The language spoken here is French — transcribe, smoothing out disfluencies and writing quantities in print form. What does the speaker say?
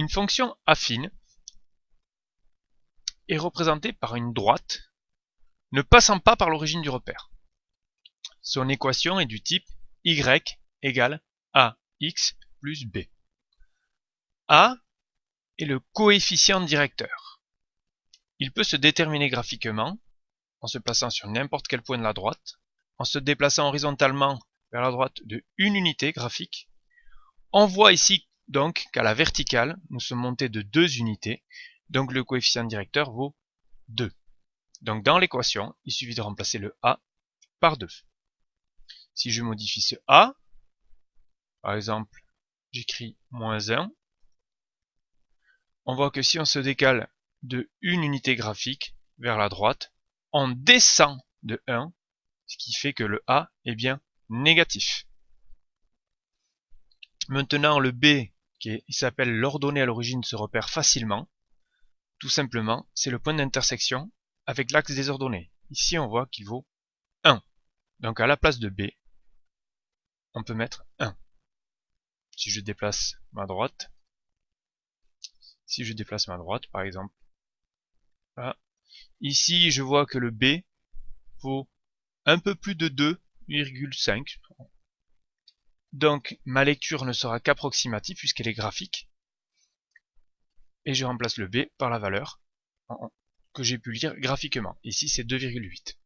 Une fonction affine est représentée par une droite ne passant pas par l'origine du repère. Son équation est du type y égale ax plus b. A est le coefficient directeur. Il peut se déterminer graphiquement en se plaçant sur n'importe quel point de la droite, en se déplaçant horizontalement vers la droite de une unité graphique. On voit ici donc qu'à la verticale, nous sommes montés de 2 unités, donc le coefficient directeur vaut 2. Donc dans l'équation, il suffit de remplacer le a par 2. Si je modifie ce a, par exemple, j'écris moins 1, on voit que si on se décale de une unité graphique vers la droite, on descend de 1, ce qui fait que le a est bien négatif. Maintenant, le b, il s'appelle l'ordonnée à l'origine, se repère facilement. Tout simplement, c'est le point d'intersection avec l'axe des ordonnées. Ici, on voit qu'il vaut 1. Donc à la place de b, on peut mettre 1. Si je déplace ma droite, par exemple, là, ici, je vois que le b vaut un peu plus de 2,5. Donc ma lecture ne sera qu'approximative puisqu'elle est graphique. Et je remplace le b par la valeur que j'ai pu lire graphiquement. Ici, c'est 2,8.